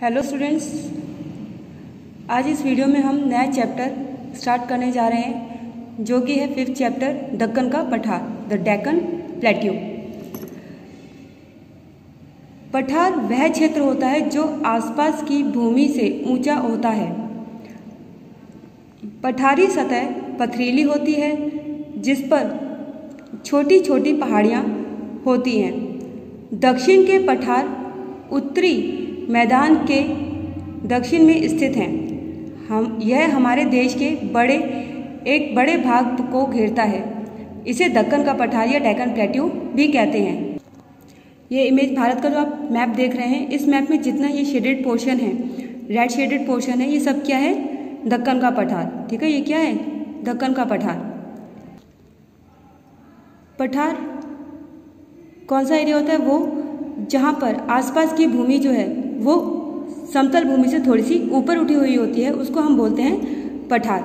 Hello students, आज इस video में हम नया चैप्टर स्टार्ट करने जा रहे हैं जो कि है 5th चैप्टर दक्कन का पठार, द डेक्कन प्लेट्यू। पठार वह क्षेत्र होता है जो आसपास की भूमि से ऊंचा होता है। पठारी सतह पथरीली होती है जिस पर छोटी छोटी पहाड़ियाँ होती हैं। दक्षिण के पठार उत्तरी मैदान के दक्षिण में स्थित हैं। यह हमारे देश के एक बड़े भाग को घेरता है। इसे दक्कन का पठार या डेक्कन प्लेट्यू भी कहते हैं। ये इमेज भारत का जो आप मैप देख रहे हैं, इस मैप में जितना ये शेडेड पोर्शन है, रेड शेडेड पोर्शन है, ये सब क्या है? दक्कन का पठार। ठीक है, ये क्या है? दक्कन का पठार। पठार कौन सा एरिया होता है? वो जहाँ पर आसपास की भूमि जो है वो समतल भूमि से थोड़ी सी ऊपर उठी हुई होती है, उसको हम बोलते हैं पठार।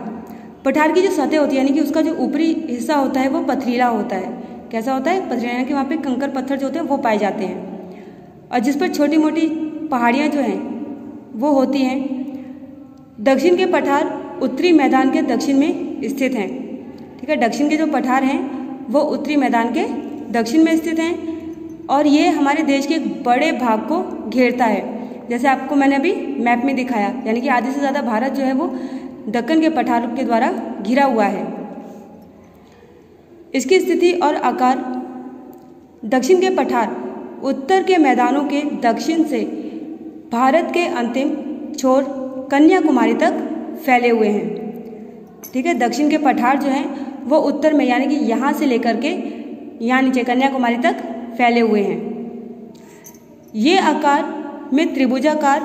पठार की जो सतह होती है यानी कि उसका जो ऊपरी हिस्सा होता है वो पथरीला होता है। कैसा होता है? पथरीला, यानी कि वहाँ पे कंकर पत्थर जो होते हैं वो पाए जाते हैं और जिस पर छोटी मोटी पहाड़ियाँ जो हैं वो होती हैं। दक्षिण के पठार उत्तरी मैदान के दक्षिण में स्थित हैं। ठीक है, दक्षिण के जो पठार हैं वो उत्तरी मैदान के दक्षिण में स्थित हैं और ये हमारे देश के बड़े भाग को घेरता है। जैसे आपको मैंने अभी मैप में दिखाया, यानी कि आधे से ज़्यादा भारत जो है वो दक्कन के पठार के द्वारा घिरा हुआ है। इसकी स्थिति और आकार दक्षिण के पठार उत्तर के मैदानों के दक्षिण से भारत के अंतिम छोर कन्याकुमारी तक फैले हुए हैं। ठीक है, दक्षिण के पठार जो हैं वो उत्तर में यानी कि यहाँ से लेकर के यहाँ नीचे कन्याकुमारी तक फैले हुए हैं। ये आकार में त्रिभुजाकार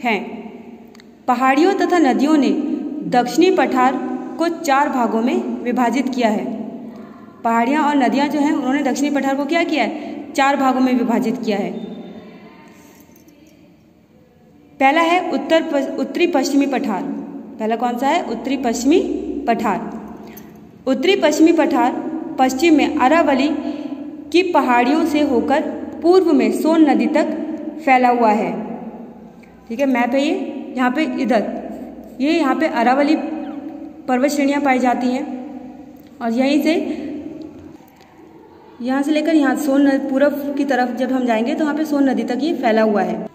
हैं। पहाड़ियों तथा नदियों ने दक्षिणी पठार को 4 भागों में विभाजित किया है। पहाड़ियाँ और नदियाँ जो हैं उन्होंने दक्षिणी पठार को क्या किया है? 4 भागों में विभाजित किया है। पहला है उत्तरी पश्चिमी पठार। पहला कौन सा है? उत्तरी पश्चिमी पठार। उत्तरी पश्चिमी पठार पश्चिम में अरावली की पहाड़ियों से होकर पूर्व में सोन नदी तक फैला हुआ है। ठीक है, मैप है ये। यहाँ पे यहाँ पे अरावली पर्वत श्रेणियाँ पाई जाती हैं और यहाँ से लेकर यहाँ सोन नदी पूर्व की तरफ जब हम जाएंगे तो वहाँ पे सोन नदी तक ये फैला हुआ है।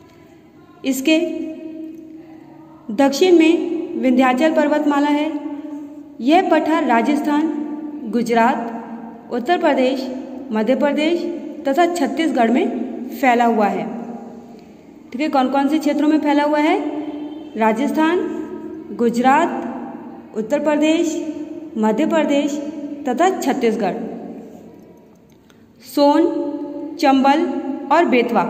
इसके दक्षिण में विंध्याचल पर्वतमाला है। यह पठार राजस्थान, गुजरात, उत्तर प्रदेश, मध्य प्रदेश तथा छत्तीसगढ़ में फैला हुआ है। ठीक है, कौन कौन से क्षेत्रों में फैला हुआ है? राजस्थान, गुजरात, उत्तर प्रदेश, मध्य प्रदेश तथा छत्तीसगढ़। सोन, चंबल और बेतवा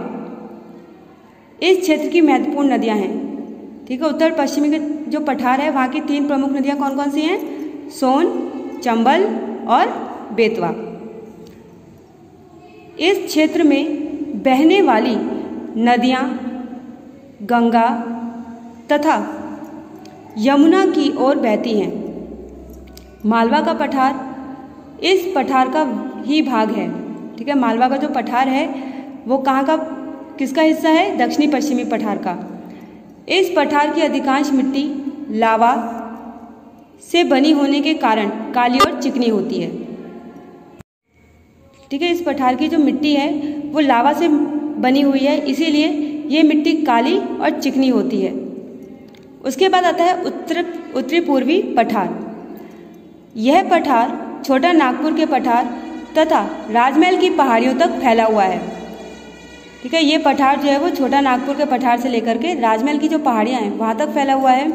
इस क्षेत्र की महत्वपूर्ण नदियां हैं। ठीक है, उत्तर पश्चिमी के जो पठार है वहाँ की 3 प्रमुख नदियां कौन कौन सी हैं? सोन, चंबल और बेतवा। इस क्षेत्र में बहने वाली नदियां गंगा तथा यमुना की ओर बहती हैं। मालवा का पठार इस पठार का ही भाग है। ठीक है, मालवा का जो पठार है वो कहाँ का, किसका हिस्सा है? दक्षिणी पश्चिमी पठार का। इस पठार की अधिकांश मिट्टी लावा से बनी होने के कारण काली और चिकनी होती है। ठीक है, इस पठार की जो मिट्टी है वो लावा से बनी हुई है, इसीलिए ये मिट्टी काली और चिकनी होती है। उसके बाद आता है उत्तरी पूर्वी पठार। यह पठार छोटा नागपुर के पठार तथा राजमहल की पहाड़ियों तक फैला हुआ है। ठीक है, ये पठार जो है वो छोटा नागपुर के पठार से लेकर के राजमहल की जो पहाड़ियाँ हैं वहाँ तक फैला हुआ है।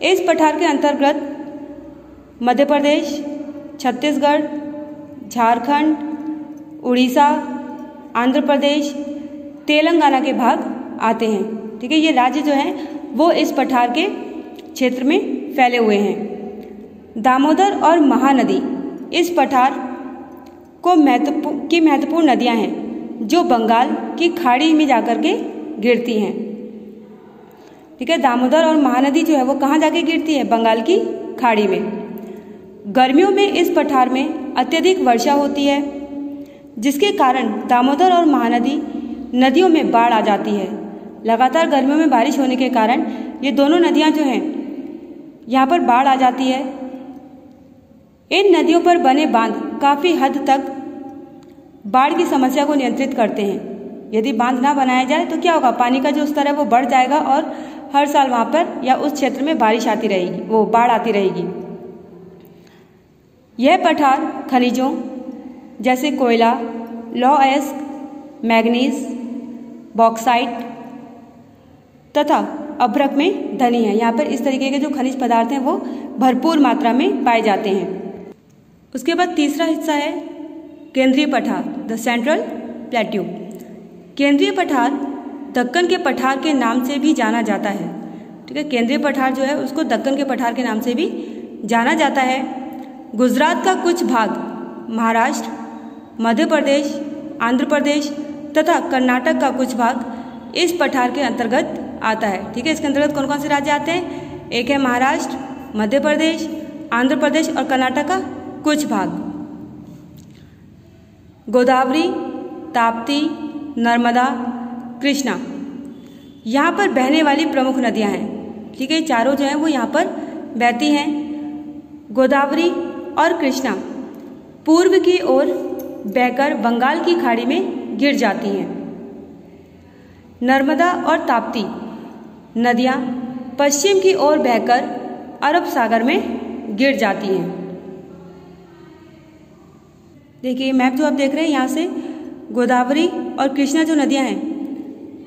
इस पठार के अंतर्गत मध्य प्रदेश, छत्तीसगढ़, झारखंड, उड़ीसा, आंध्र प्रदेश, तेलंगाना के भाग आते हैं। ठीक है, ये राज्य जो हैं वो इस पठार के क्षेत्र में फैले हुए हैं। दामोदर और महानदी इस पठार को महत्वपूर्ण नदियां हैं जो बंगाल की खाड़ी में जाकर के गिरती हैं। ठीक है, दामोदर और महानदी जो है वो कहाँ जाके गिरती है? बंगाल की खाड़ी में। गर्मियों में इस पठार में अत्यधिक वर्षा होती है जिसके कारण दामोदर और महानदी नदियों में बाढ़ आ जाती है। लगातार गर्मियों में बारिश होने के कारण ये दोनों नदियां जो हैं यहाँ पर बाढ़ आ जाती है। इन नदियों पर बने बांध काफ़ी हद तक बाढ़ की समस्या को नियंत्रित करते हैं। यदि बांध ना बनाया जाए तो क्या होगा, पानी का जो स्तर है वो बढ़ जाएगा और हर साल वहाँ पर या उस क्षेत्र में बारिश आती रहेगी, वो बाढ़ आती रहेगी। यह पठार खनिजों जैसे कोयला, लौह अयस्क, मैग्नीज, बॉक्साइट तथा अभ्रक में धनी है। यहाँ पर इस तरीके के जो खनिज पदार्थ हैं वो भरपूर मात्रा में पाए जाते हैं। उसके बाद तीसरा हिस्सा है केंद्रीय पठार, द सेंट्रल प्लेट्यू। केंद्रीय पठार दक्कन के पठार के नाम से भी जाना जाता है। ठीक है, केंद्रीय पठार जो है उसको दक्कन के पठार के नाम से भी जाना जाता है। गुजरात का कुछ भाग, महाराष्ट्र, मध्य प्रदेश, आंध्र प्रदेश तथा कर्नाटक का कुछ भाग इस पठार के अंतर्गत आता है। ठीक है, इसके अंतर्गत कौन कौन से राज्य आते हैं? एक है महाराष्ट्र, मध्य प्रदेश, आंध्र प्रदेश और कर्नाटक का कुछ भाग। गोदावरी, ताप्ती, नर्मदा, कृष्णा यहाँ पर बहने वाली प्रमुख नदियाँ हैं। ठीक है, चारों जो हैं वो यहाँ पर बहती हैं। गोदावरी और कृष्णा पूर्व की ओर बहकर बंगाल की खाड़ी में गिर जाती हैं। नर्मदा और ताप्ती नदियाँ पश्चिम की ओर बहकर अरब सागर में गिर जाती हैं। देखिए मैप जो आप देख रहे हैं, यहाँ से गोदावरी और कृष्णा जो नदियाँ हैं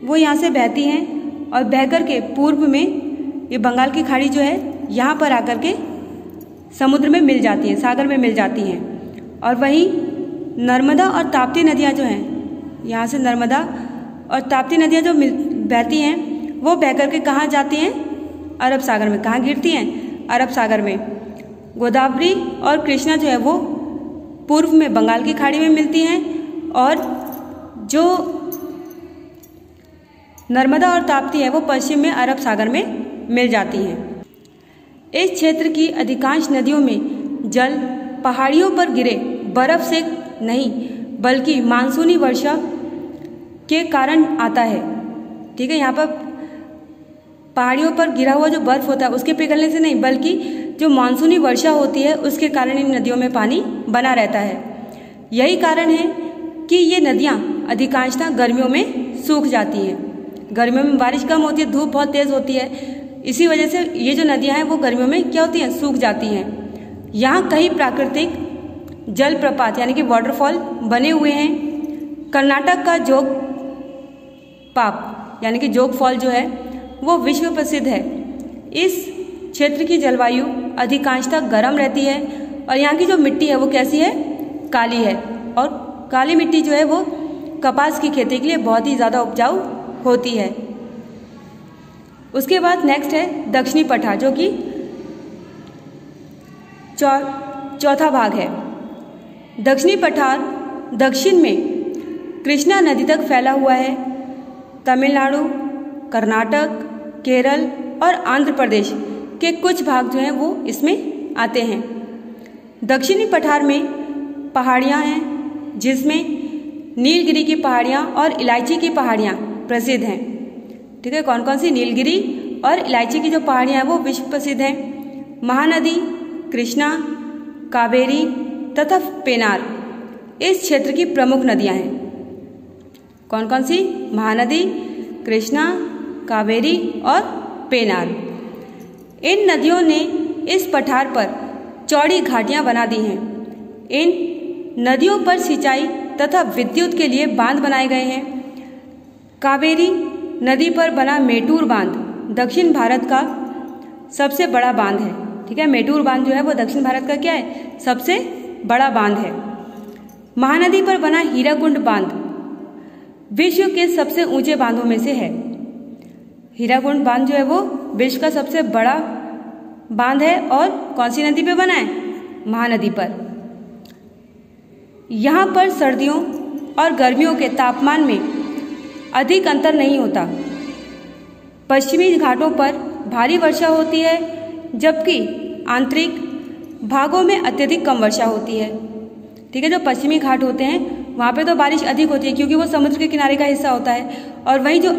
वो यहाँ से बहती हैं और बहकर के पूर्व में ये बंगाल की खाड़ी जो है यहाँ पर आकर के समुद्र में मिल जाती हैं, सागर में मिल जाती हैं। और वहीं नर्मदा और ताप्ती नदियाँ जो हैं, यहाँ से नर्मदा और ताप्ती नदियाँ जो बहती हैं वो बह कर के कहाँ जाती हैं? अरब सागर में। कहाँ गिरती हैं? अरब सागर में। गोदावरी और कृष्णा जो है वो पूर्व में बंगाल की खाड़ी में मिलती हैं और जो नर्मदा और ताप्ती है वो पश्चिम में अरब सागर में मिल जाती हैं। इस क्षेत्र की अधिकांश नदियों में जल पहाड़ियों पर गिरे बर्फ से नहीं बल्कि मानसूनी वर्षा के कारण आता है। ठीक है, यहाँ पर पहाड़ियों पर गिरा हुआ जो बर्फ होता है उसके पिघलने से नहीं बल्कि जो मानसूनी वर्षा होती है उसके कारण इन नदियों में पानी बना रहता है। यही कारण है कि ये नदियाँ अधिकांशतः गर्मियों में सूख जाती हैं। गर्मियों में बारिश कम होती है, धूप बहुत तेज़ होती है, इसी वजह से ये जो नदियाँ हैं वो गर्मियों में क्या होती हैं? सूख जाती हैं। यहाँ कई प्राकृतिक जलप्रपात यानी कि वाटरफॉल बने हुए हैं। कर्नाटक का जोग पाप यानी कि जोग फॉल जो है वो विश्व प्रसिद्ध है। इस क्षेत्र की जलवायु अधिकांशतः गर्म रहती है और यहाँ की जो मिट्टी है वो कैसी है? काली है। और काली मिट्टी जो है वो कपास की खेती के लिए बहुत ही ज़्यादा उपजाऊ होती है। उसके बाद नेक्स्ट है दक्षिणी पठार जो कि चौथा भाग है। दक्षिणी पठार दक्षिण में कृष्णा नदी तक फैला हुआ है। तमिलनाडु, कर्नाटक, केरल और आंध्र प्रदेश के कुछ भाग जो हैं वो इसमें आते हैं। दक्षिणी पठार में पहाड़ियाँ हैं जिसमें नीलगिरी की पहाड़ियाँ और इलायची की पहाड़ियाँ प्रसिद्ध हैं। ठीक है, कौन कौन सी? नीलगिरी और इलायची की जो पहाड़ियाँ हैं वो विश्व प्रसिद्ध हैं। महानदी, कृष्णा, कावेरी तथा पेनार इस क्षेत्र की प्रमुख नदियाँ हैं। कौन कौन सी? महानदी, कृष्णा, कावेरी और पेनार। इन नदियों ने इस पठार पर चौड़ी घाटियां बना दी हैं। इन नदियों पर सिंचाई तथा विद्युत के लिए बांध बनाए गए हैं। कावेरी नदी पर बना मेटूर बांध दक्षिण भारत का सबसे बड़ा बांध है। ठीक है, मेटूर बांध जो है वो दक्षिण भारत का क्या है? सबसे बड़ा बांध है। महानदी पर बना हीराकुंड बांध विश्व के सबसे ऊंचे बांधों में से है। हीराकुंड बांध जो है वो विश्व का सबसे बड़ा बांध है और कौन सी नदी पे बना है? महानदी पर। यहाँ पर सर्दियों और गर्मियों के तापमान में अधिक अंतर नहीं होता। पश्चिमी घाटों पर भारी वर्षा होती है जबकि आंतरिक भागों में अत्यधिक कम वर्षा होती है। ठीक है, जो पश्चिमी घाट होते हैं वहाँ पे तो बारिश अधिक होती है क्योंकि वो समुद्र के किनारे का हिस्सा होता है और वहीं जो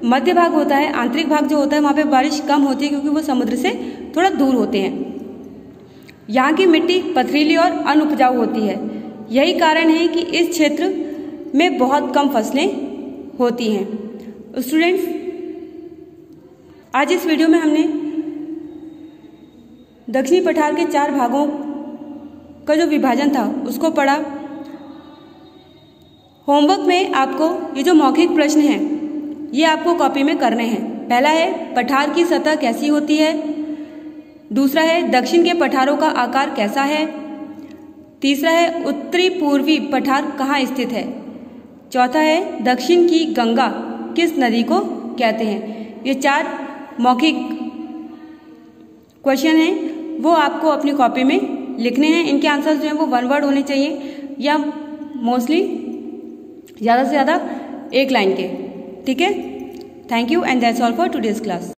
मध्य भाग होता है, आंतरिक भाग जो होता है वहाँ पे बारिश कम होती है क्योंकि वो समुद्र से थोड़ा दूर होते हैं। यहाँ की मिट्टी पथरीली और अनउपजाऊ होती है। यही कारण है कि इस क्षेत्र में बहुत कम फसलें होती हैं। स्टूडेंट्स, आज इस वीडियो में हमने दक्षिणी पठार के 4 भागों का जो विभाजन था उसको पढ़ा। होमवर्क में आपको ये जो मौखिक प्रश्न हैं ये आपको कॉपी में करने हैं। पहला है पठार की सतह कैसी होती है, दूसरा है दक्षिण के पठारों का आकार कैसा है, तीसरा है उत्तरी पूर्वी पठार कहाँ स्थित है, चौथा है दक्षिण की गंगा किस नदी को कहते हैं। ये 4 मौखिक क्वेश्चन हैं, वो आपको अपनी कॉपी में लिखने हैं। इनके आंसर्स जो हैं वो 1 वर्ड होने चाहिए या मोस्टली ज़्यादा से ज़्यादा 1 लाइन के। ठीक है, thank you and that's all for today's class.